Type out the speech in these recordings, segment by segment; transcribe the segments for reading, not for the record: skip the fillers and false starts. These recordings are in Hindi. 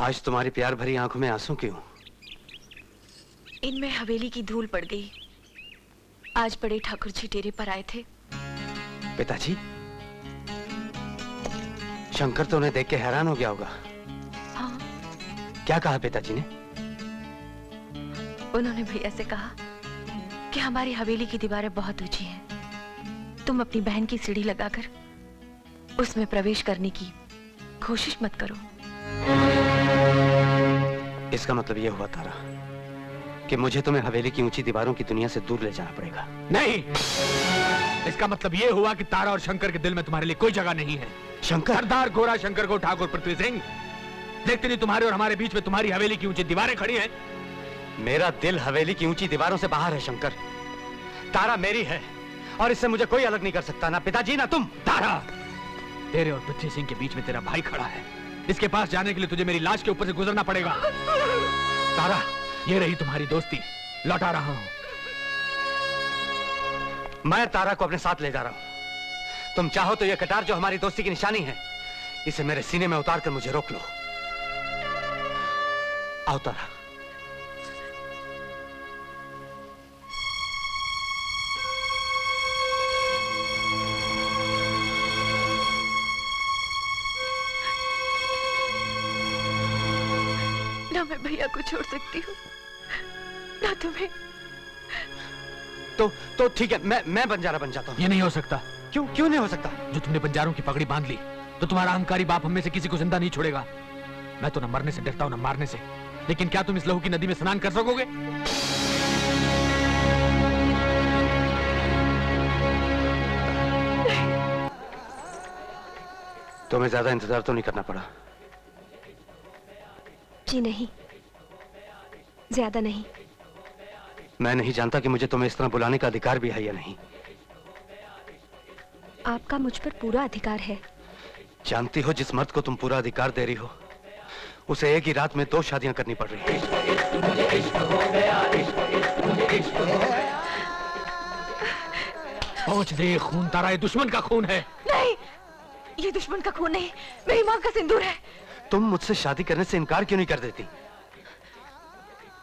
आज तुम्हारी प्यार भरी आंखों में आंसू क्यों? इनमें हवेली की धूल पड़ गई। आज बड़े ठाकुर जी डेरे पर आए थे। पिताजी? शंकर तो उन्हें देख के हैरान हो गया होगा। हाँ। क्या कहा पिताजी ने? उन्होंने भैया से कहा कि हमारी हवेली की दीवारें बहुत ऊंची हैं। तुम अपनी बहन की सीढ़ी लगाकर उसमें प्रवेश करने की कोशिश मत करो। इसका मतलब यह हुआ तारा कि मुझे तुम्हें हवेली की ऊंची दीवारों की दुनिया से दूर ले जाना पड़ेगा। नहीं, इसका मतलब यह हुआ कि तारा और शंकर के दिल में तुम्हारे लिए कोई जगह नहीं है। शंकर? सरदार गोरा शंकर को ठाकुर पृथ्वी सिंह, देखते नहीं तुम्हारे और हमारे बीच में तुम्हारी हवेली की ऊंची दीवारें खड़ी हैं। मेरा दिल हवेली की ऊंची दीवारों से बाहर है शंकर। तारा मेरी है और इससे मुझे कोई अलग नहीं कर सकता, ना पिताजी ना तुम। तारा, तेरे और पृथ्वी सिंह के बीच में तेरा भाई खड़ा है। इसके पास जाने के लिए तुझे मेरी लाश के ऊपर से गुजरना पड़ेगा। तारा, ये रही तुम्हारी दोस्ती, लौटा रहा हूं। मैं तारा को अपने साथ ले जा रहा हूं। तुम चाहो तो यह कटार जो हमारी दोस्ती की निशानी है, इसे मेरे सीने में उतार कर मुझे रोक लो। आओ तारा। ना मैं भैया को छोड़ सकती हूँ, ना तुम्हें। तो ठीक है, मैं बंजारा बन जाता हूँ। ये नहीं हो सकता। क्यों नहीं हो सकता? जो तुमने बंजारों की पगड़ी बांध ली तो तुम्हारा अहंकारी बाप हम में से किसी को जिंदा नहीं छोड़ेगा। मैं तो न मरने से डरता हूं न मारने से, लेकिन क्या तुम इस लहू की नदी में स्नान कर सकोगे? तुम्हें ज्यादा इंतजार तो नहीं करना पड़ा? जी नहीं, ज्यादा नहीं। मैं नहीं जानता कि मुझे तुम्हें इस तरह बुलाने का अधिकार भी है या नहीं। आपका मुझ पर पूरा अधिकार है। जानती हो, जिस मर्द को तुम पूरा अधिकार दे रही हो, उसे एक ही रात में 2 शादियां करनी पड़ रही है। पहुंच दे खून तारा, ये दुश्मन का खून है। नहीं, ये दुश्मन का खून नहीं, मेरी माँ का सिंदूर है। तुम मुझसे शादी करने से इनकार क्यों नहीं कर देती?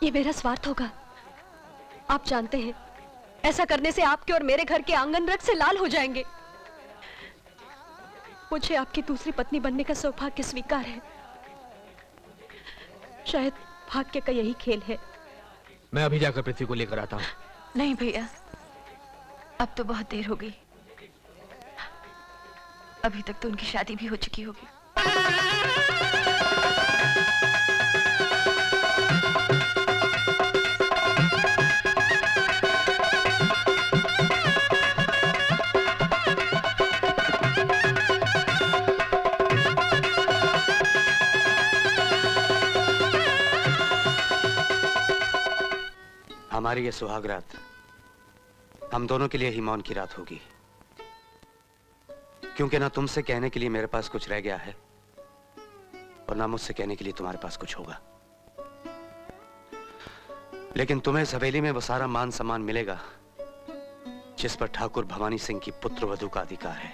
ये मेरा स्वार्थ होगा। आप जानते हैं, ऐसा करने से आपके और मेरे घर के आंगन रक्त से लाल हो जाएंगे। मुझे आपकी दूसरी पत्नी बनने का सौभाग्य स्वीकार है। शायद भाग्य का यही खेल है। मैं अभी जाकर पृथ्वी को लेकर आता हूँ। नहीं भैया, अब तो बहुत देर हो गई। अभी तक तो उनकी शादी भी हो चुकी होगी। हमारी ये सुहाग रात हम दोनों के लिए ही मौन की रात होगी, क्योंकि ना तुमसे कहने के लिए मेरे पास कुछ रह गया है और ना मुझसे कहने के लिए तुम्हारे पास कुछ होगा। लेकिन तुम्हें इस हवेली में वो सारा मान सम्मान मिलेगा जिस पर ठाकुर भवानी सिंह की पुत्र वधू का अधिकार है।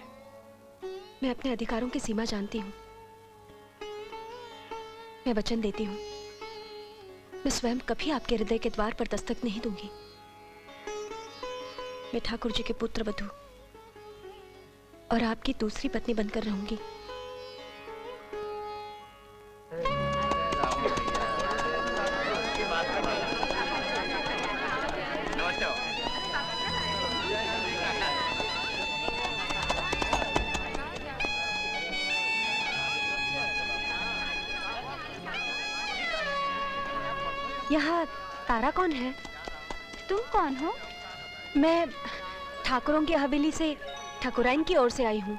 मैं अपने अधिकारों की सीमा जानती हूँ। मैं वचन देती हूँ, मैं स्वयं कभी आपके हृदय के द्वार पर दस्तक नहीं दूंगी। मैं ठाकुर जी के पुत्र वधू और आपकी दूसरी पत्नी बनकर रहूंगी। यहाँ तारा कौन है? तुम कौन हो? मैं ठाकुरों की हवेली से ठाकुराइन की ओर से आई हूँ।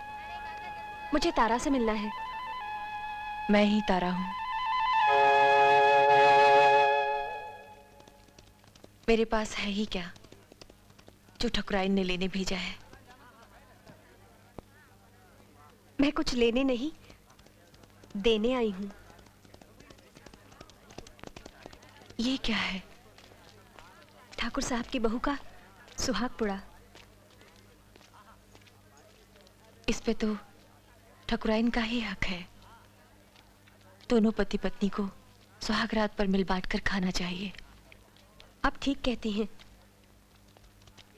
मुझे तारा से मिलना है। मैं ही तारा हूँ। मेरे पास है ही क्या जो ठाकुराइन ने लेने भेजा है? मैं कुछ लेने नहीं, देने आई हूँ। ये क्या है? ठाकुर साहब की बहू का सुहाग पुड़ा। इस पे तो ठाकुराइन का ही हक है। दोनों पति पत्नी को सुहाग रात पर मिल बांट कर खाना चाहिए। आप ठीक कहती हैं,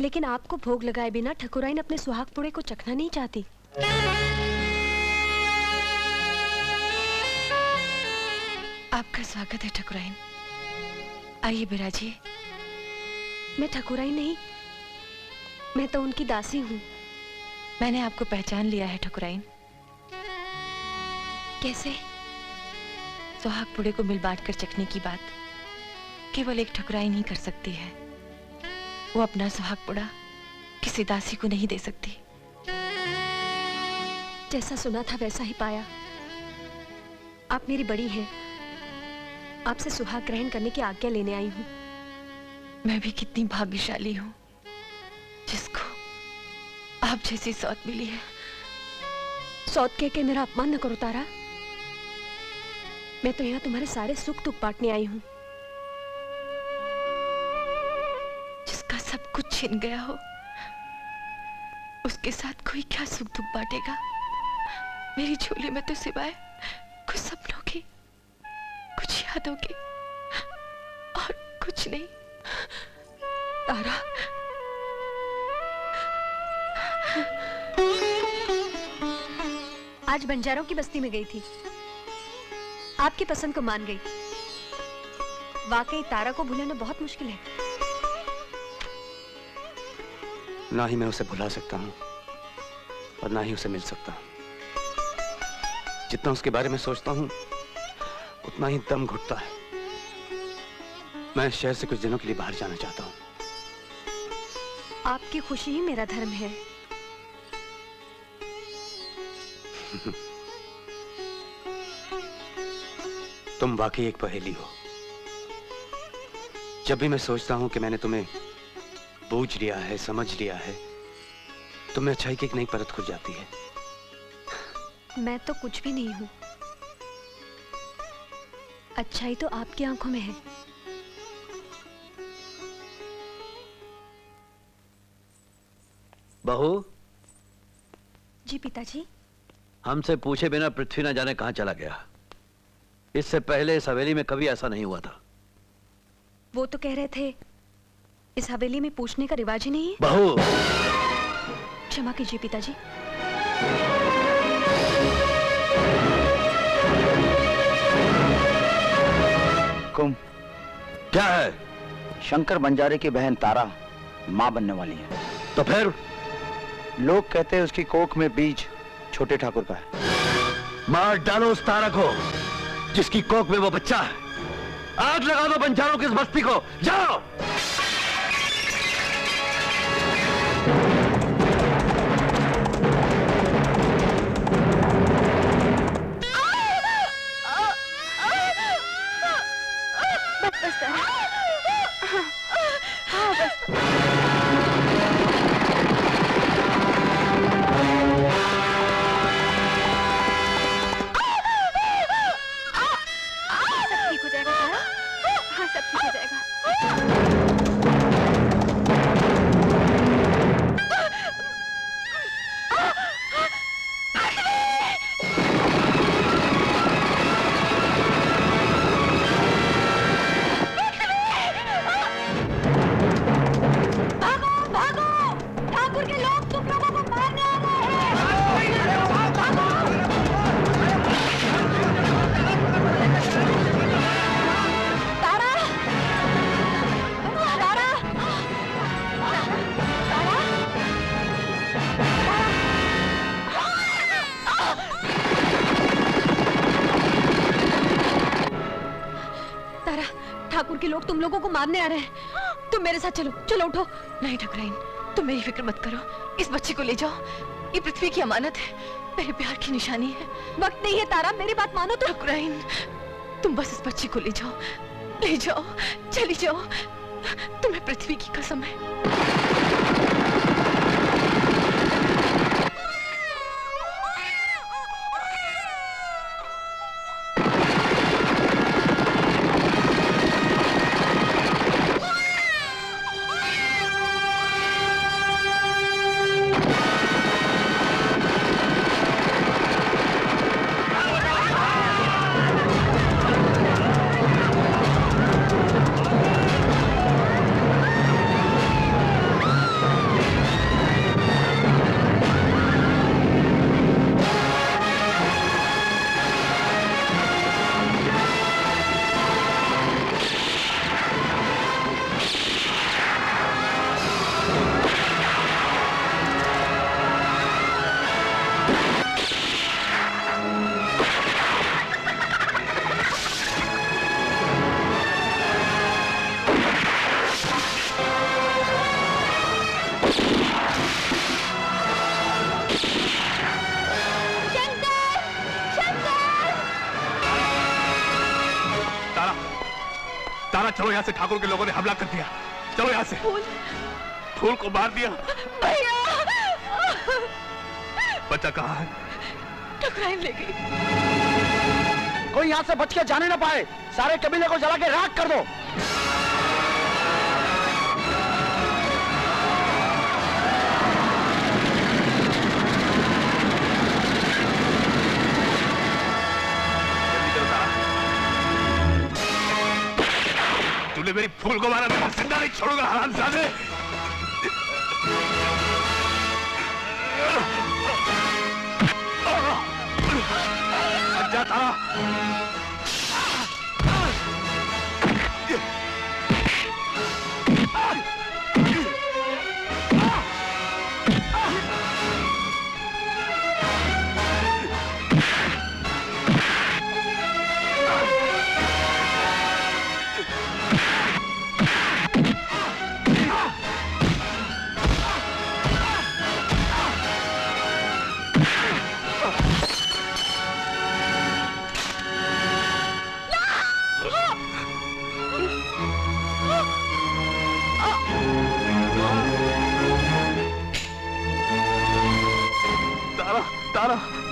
लेकिन आपको भोग लगाए बिना ठकुराइन अपने सुहाग पुड़े को चखना नहीं चाहती। आपका स्वागत है ठकुराइन, आइए बिराजिए। मैं ठकुराइन नहीं, मैं तो उनकी दासी हूँ। मैंने आपको पहचान लिया है ठकुराइन। कैसे? सुहाग पुड़े को मिल बांट कर चखने की बात केवल एक ठकुराइन ही कर सकती है। वो अपना सुहाग पुड़ा किसी दासी को नहीं दे सकती। जैसा सुना था वैसा ही पाया। आप मेरी बड़ी हैं, आपसे सुहाग ग्रहण करने की आज्ञा लेने आई हूँ। मैं भी कितनी भाग्यशाली हूँ जिसको आप जैसी सौत मिली है। सौत कह के मेरा अपमान न करो तारा। मैं तो यहाँ तुम्हारे सारे सुख दुख बांटने आई हूँ। जिसका सब कुछ छिन गया हो उसके साथ कोई क्या सुख दुख बांटेगा। मेरी झोली में तो सिवाय कुछ सपनों की, कुछ यादों की और कुछ नहीं। तारा, आज बंजारों की बस्ती में गई थी, आपकी पसंद को मान गई। वाकई तारा को भुलाना बहुत मुश्किल है। ना ही मैं उसे भुला सकता हूँ और ना ही उसे मिल सकता हूँ। जितना उसके बारे में सोचता हूँ उतना ही दम घुटता है। मैं शहर से कुछ दिनों के लिए बाहर जाना चाहता हूँ। आपकी खुशी ही मेरा धर्म है। तुम वाकई एक पहेली हो। जब भी मैं सोचता हूं कि मैंने तुम्हें बूझ लिया है, समझ लिया है, तुम में अच्छाई की एक नई परत खुल जाती है। मैं तो कुछ भी नहीं हूं। अच्छाई तो आपकी आंखों में है। बहू, जी पिताजी। हमसे पूछे बिना पृथ्वी न जाने कहां चला गया। इससे पहले इस हवेली में कभी ऐसा नहीं हुआ था। वो तो कह रहे थे इस हवेली में पूछने का रिवाज ही नहीं है। बहू, क्षमा कीजिए पिताजी। कुम, क्या है? शंकर बंजारे की बहन तारा मां बनने वाली है। तो फिर? लोग कहते हैं उसकी कोख में बीज छोटे ठाकुर का है। मार डालो उस तारा को जिसकी कोख में वो बच्चा है। आग लगा दो बंजारों की इस बस्ती को। जाओ। ठाकुर के लोग तुम लोगों को मारने आ रहे हैं। तुम मेरे साथ चलो। चलो उठो। नहीं ठकुराइन, तुम मेरी फिक्र मत करो। इस बच्चे को ले जाओ। ये पृथ्वी की अमानत है, मेरे प्यार की निशानी है। वक्त नहीं है तारा, मेरी बात मानो तो। ठकुराइन, तुम बस इस बच्चे को ले जाओ, ले जाओ, चली जाओ। तुम्हें पृथ्वी की कसम है। चलो यहाँ से, ठाकुर के लोगों ने हमला कर दिया। चलो यहाँ से। फूल को मार दिया। भैया बच्चा कहाँ है? ठकुराइन ले गई। कोई यहाँ से बच के जाने ना पाए, सारे कबीले को जला के राख कर दो। जल्दी करो तारा। तूने मेरी फूल को मारा, मैं जिंदा नहीं छोड़ूंगा हरामजादे। जा तारा। तारा, तारा।